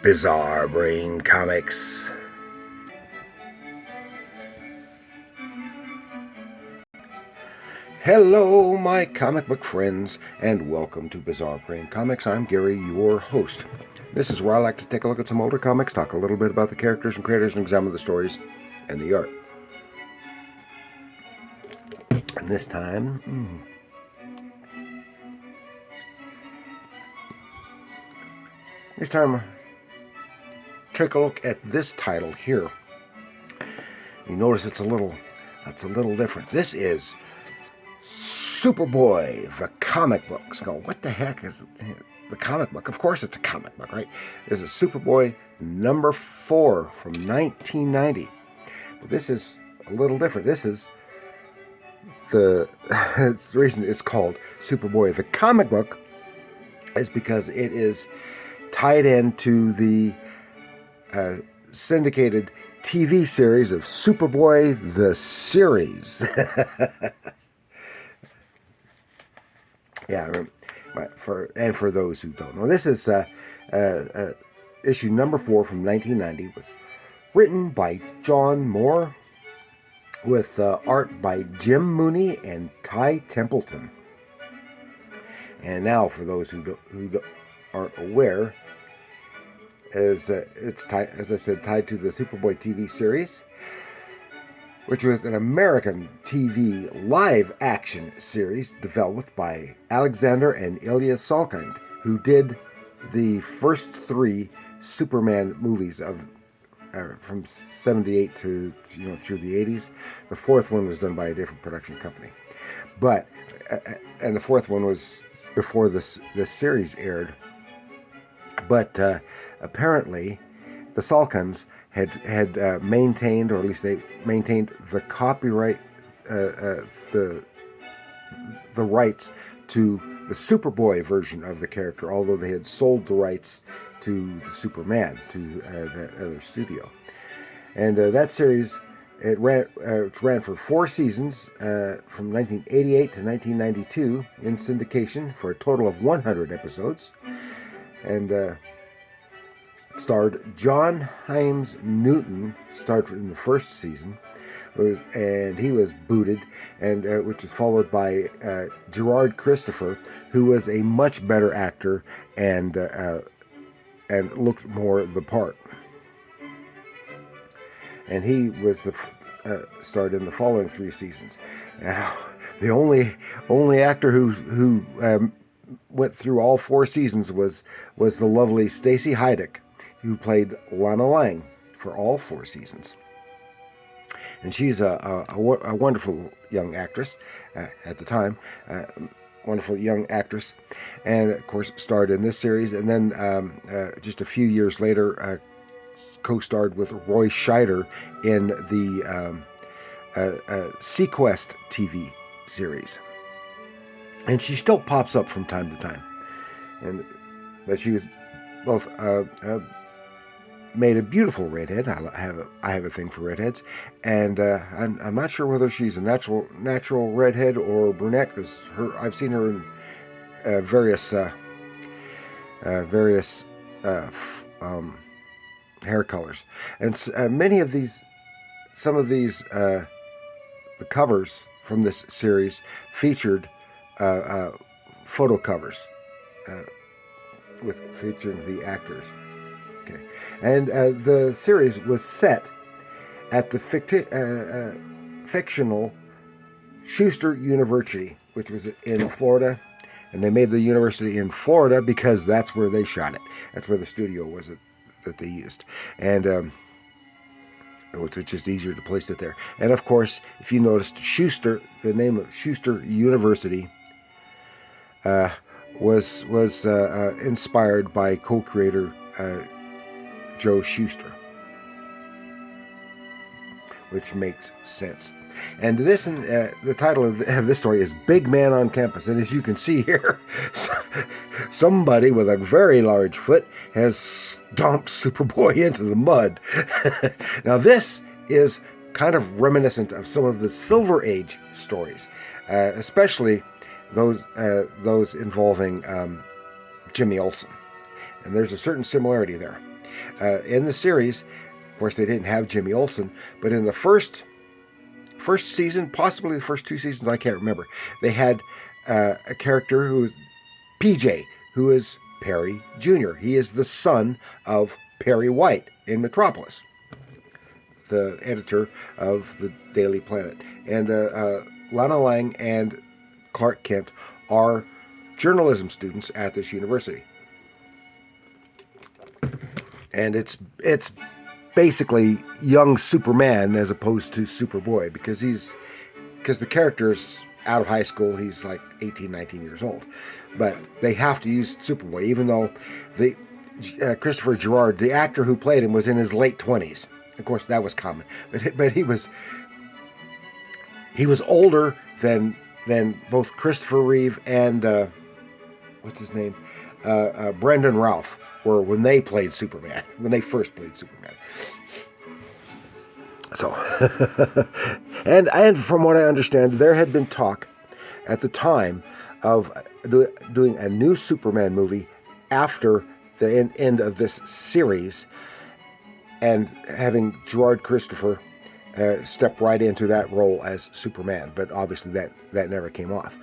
Bizarre Brain Comics. Hello, my comic book friends, and welcome to Bizarre Brain Comics. I'm Gary, your host. This is where I like to take a look at some older comics, talk a little bit about the characters and creators, and examine the stories and the art. And this time, take a look at this title here. You notice it's a little different. This is Superboy, the comic book. So, what the heck is the comic book? Of course it's a comic book, right? This is Superboy number 4 from 1990. But this is a little different. This is the reason it's called Superboy the comic book is because it is tied into the syndicated TV series of Superboy the series. Yeah, for those who don't know, this is issue number 4 from 1990. Was written by John Moore with art by Jim Mooney and Ty Templeton. And now, for those who aren't aware, it's tied, as I said, tied to the Superboy TV series, which was an American TV live-action series developed by Alexander and Ilya Salkind, who did the first 3 Superman movies of from 78 to through the 80s. The 4th one was done by a different production company, but and the 4th one was before this series aired. But apparently, the Salkinds had maintained, or at least they maintained the copyright, the rights to the Superboy version of the character, although they had sold the rights to the Superman to that other studio. And that series, it ran for 4 seasons from 1988 to 1992 in syndication for a total of 100 episodes. And starred John Hymes Newton, starred in the first season, and he was booted, and which was followed by Gerard Christopher, who was a much better actor and looked more the part. And he was starred in the following 3 seasons. Now, the only actor who went through all 4 seasons was the lovely Stacey Heideck, who played Lana Lang for all 4 seasons. And she's a wonderful young actress at the time, wonderful young actress, and of course starred in this series. And then just a few years later, co-starred with Roy Scheider in the Sequest TV series. And she still pops up from time to time, but she was both made a beautiful redhead. I have a thing for redheads, and I'm not sure whether she's a natural redhead or brunette, because I've seen her in various hair colors, and some of these the covers from this series featured photo covers featuring the actors. Okay, and the series was set at the fictional Schuster University, which was in Florida, and they made the university in Florida because that's where they shot it. That's where the studio was that they used, and it's just easier to place it there. And of course, if you noticed, Schuster, the name of Schuster University, was inspired by co-creator Joe Shuster, which makes sense. And the title of this story is Big Man on Campus. And as you can see here, somebody with a very large foot has stomped Superboy into the mud. Now, this is kind of reminiscent of some of the Silver Age stories, especially those involving Jimmy Olsen. And there's a certain similarity there. In the series, of course, they didn't have Jimmy Olsen, but in the first season, possibly the first 2 seasons, I can't remember, they had a character who is PJ, who is Perry Jr. He is the son of Perry White in Metropolis, the editor of the Daily Planet. And Lana Lang and Clark Kent are journalism students at this university. And it's basically young Superman as opposed to Superboy, because the character's out of high school. He's like 18, 19 years old. But they have to use Superboy, even though Christopher Gerard, the actor who played him, was in his late 20s. Of course, that was common. But he was older than both Christopher Reeve and what's his name, Brendan Ralph were when they played Superman, when they first played Superman. So, and from what I understand, there had been talk at the time of doing a new Superman movie after the end of this series, and having Gerard Christopher step right into that role as Superman. But obviously that never came off.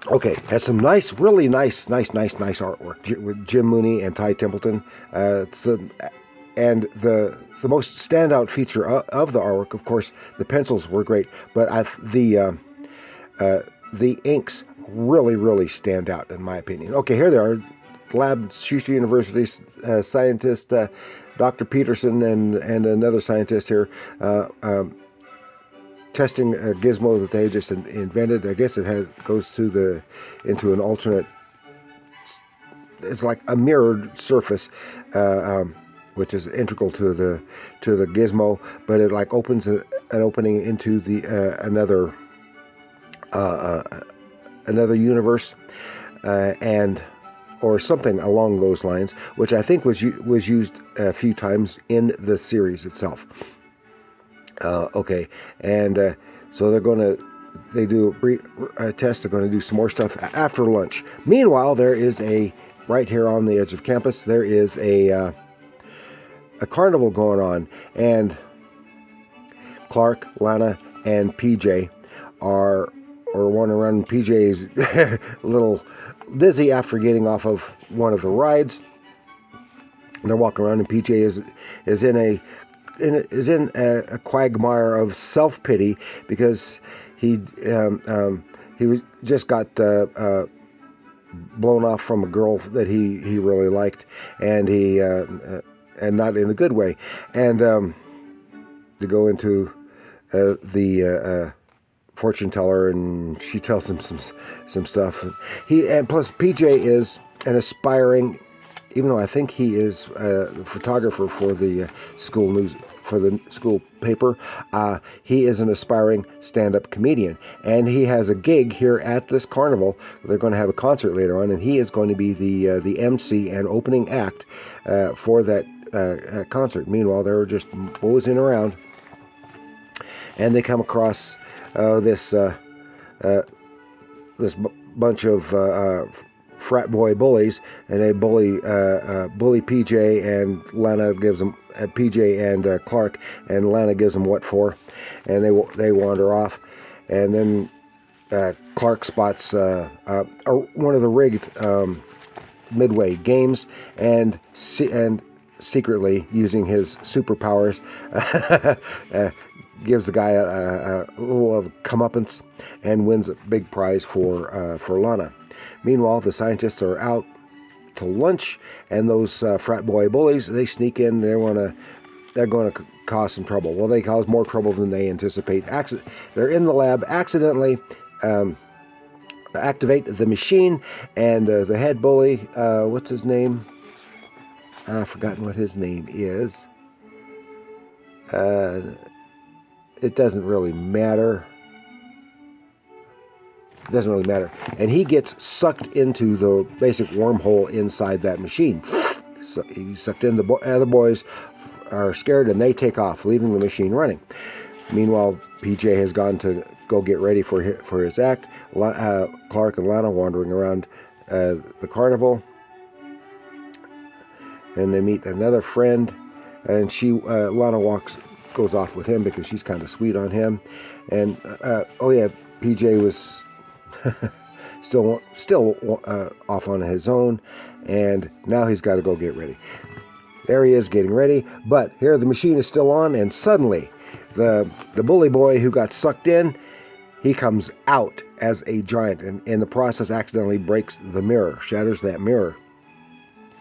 Okay, has some really nice artwork with Jim Mooney and Ty Templeton. And the most standout feature of the artwork, of course, the pencils were great, but the inks really stand out, in my opinion. Okay, here they are. Lab, Schuster University scientist Dr. Peterson and another scientist here testing a gizmo that they just invented. I guess it goes into an alternate. It's like a mirrored surface, which is integral to the gizmo, but it like opens an opening into the another universe, or something along those lines, which I think was used a few times in the series itself. Okay, and so they do a test. They're going to do some more stuff after lunch. Meanwhile, there is right here on the edge of campus, there is a carnival going on, and Clark, Lana, and PJ are wandering around. PJ is a little dizzy after getting off of one of the rides. And they're walking around, and PJ is in a quagmire of self-pity because he just got blown off from a girl that he really liked, and and not in a good way. And they go into the fortune teller, and she tells him some stuff. And plus PJ is an aspiring, even though I think he is a photographer for the school news, for the school paper, he is an aspiring stand-up comedian, and he has a gig here at this carnival. They're going to have a concert later on, and he is going to be the MC and opening act for that concert. Meanwhile, they're just moseying around, and they come across this bunch of frat boy bullies, and they bully PJ, and Lana gives them PJ and Clark, and Lana gives them what for, and they wander off, and then Clark spots one of the rigged Midway games, and secretly using his superpowers gives the guy a little of comeuppance and wins a big prize for Lana. Meanwhile, the scientists are out to lunch, and those frat boy bullies, they sneak in. They're going to cause some trouble. Well, they cause more trouble than they anticipate. They're in the lab, accidentally activate the machine, and the head bully, what's his name? I've forgotten what his name is. It doesn't really matter. It doesn't really matter. And he gets sucked into the basic wormhole inside that machine. So he's sucked in. The boys are scared, and they take off, leaving the machine running. Meanwhile, PJ has gone to go get ready for his act. Clark and Lana wandering around the carnival. and they meet another friend, and Lana goes off with him because she's kind of sweet on him, and PJ was still off on his own, and now he's got to go get ready. There he is getting ready, but here the machine is still on, and suddenly the bully boy who got sucked in, he comes out as a giant, and in the process accidentally breaks the mirror, shatters that mirror.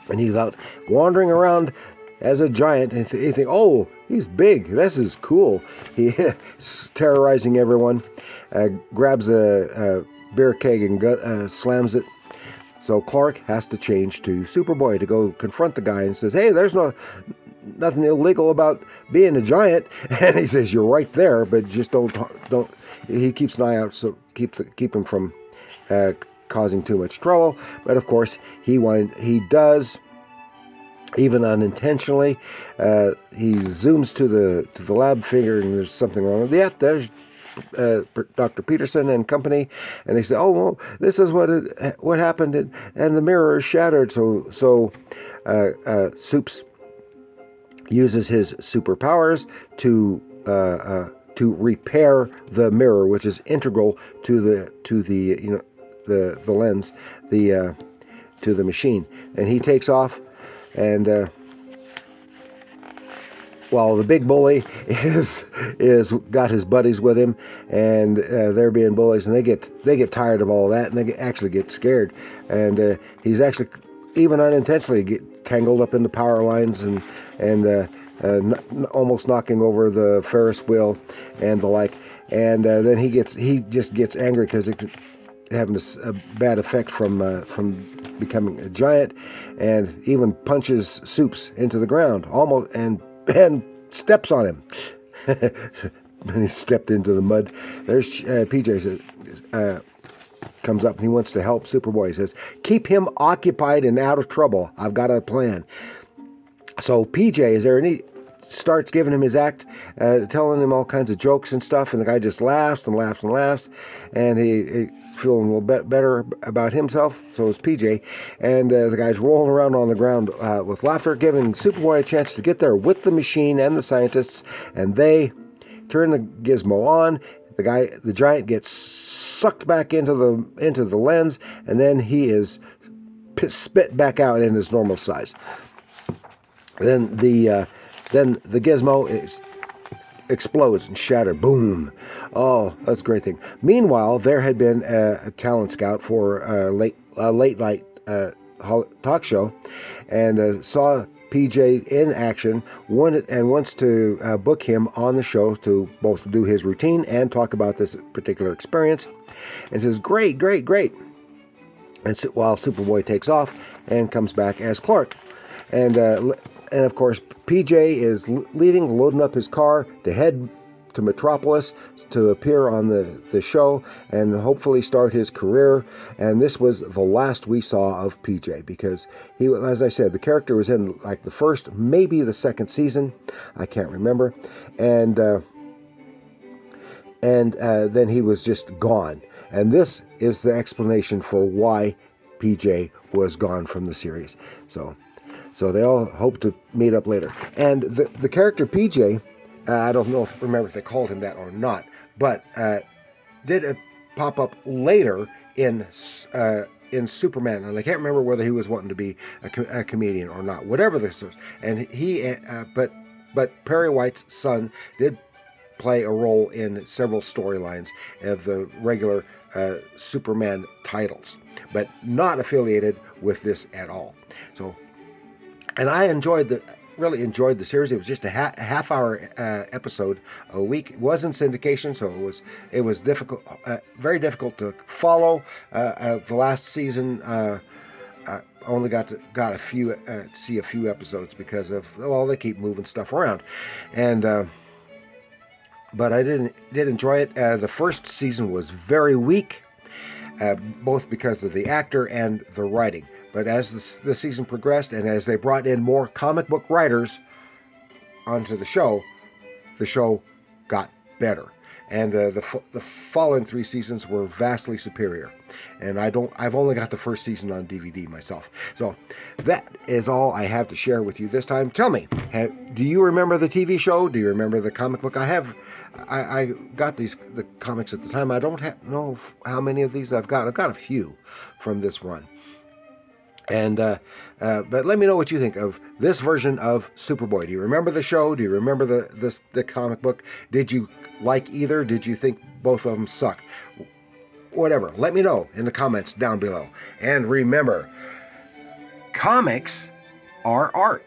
And he's out wandering around as a giant, and you think, oh, he's big, this is cool. He's terrorizing everyone, grabs a beer keg and slams it. So Clark has to change to Superboy to go confront the guy and says, hey, there's nothing illegal about being a giant. And he says, you're right there, but just don't. He keeps an eye out, so keep him from causing too much trouble. But of course, he does, even unintentionally. He zooms to the lab, figuring there's something wrong. Yep, there's Dr. Peterson and company, and they say, oh, well, this is what happened, and the mirror is shattered. So Soups uses his superpowers to repair the mirror, which is integral to the lens, to the machine. And he takes off, and while the big bully is got his buddies with him, and they're being bullies, and they get tired of all that, and they actually get scared, and he's actually, even unintentionally, get tangled up in the power lines and almost knocking over the Ferris wheel and the like, and then he just gets angry because it could having a bad effect from becoming a giant, and even punches Soups into the ground almost, and steps on him. And he stepped into the mud. There's PJ comes up and he wants to help Superboy. He says, keep him occupied and out of trouble. I've got a plan. So PJ is there, and he starts giving him his act, telling him all kinds of jokes and stuff, and the guy just laughs and laughs and laughs, and he's feeling a little bit better about himself. So is PJ, and the guy's rolling around on the ground with laughter, giving Superboy a chance to get there with the machine and the scientists, and they turn the gizmo on. The giant gets sucked back into the lens, and then he is spit back out in his normal size. Then the gizmo explodes and shatters. Boom! Oh, that's a great thing. Meanwhile, there had been a talent scout for a late night talk show, and saw PJ in action, and wants to book him on the show to both do his routine and talk about this particular experience. And says, great, great, great. And so, while Superboy takes off and comes back as Clark. And of course, PJ is leaving, loading up his car to head to Metropolis to appear on the show and hopefully start his career. And this was the last we saw of PJ, because he, as I said, the character was in like the first, maybe the second season. I can't remember. And then he was just gone. And this is the explanation for why PJ was gone from the series. So they all hope to meet up later. And the character PJ, I don't remember if they called him that or not, but did pop up later in Superman, and I can't remember whether he was wanting to be a comedian or not. Whatever this was, and but Perry White's son did play a role in several storylines of the regular Superman titles, but not affiliated with this at all. So. And I really enjoyed the series. It was just a half-hour episode a week. It was in syndication, so it was difficult, very difficult to follow. The last season, only got a few see a few episodes because of they keep moving stuff around, and but I did enjoy it. The first season was very weak, both because of the actor and the writing. But as the season progressed, and as they brought in more comic book writers onto the show got better. and the following 3 seasons were vastly superior. And I've only got the first season on DVD myself. So that is all I have to share with you this time. Tell me, do you remember the TV show? Do you remember the comic book? I got the comics at the time. I don't know how many of these I've got. I've got a few from this run. And but let me know what you think of this version of Superboy. Do you remember the show? Do you remember the comic book? Did you like either? Did you think both of them suck? Whatever. Let me know in the comments down below. And remember, comics are art.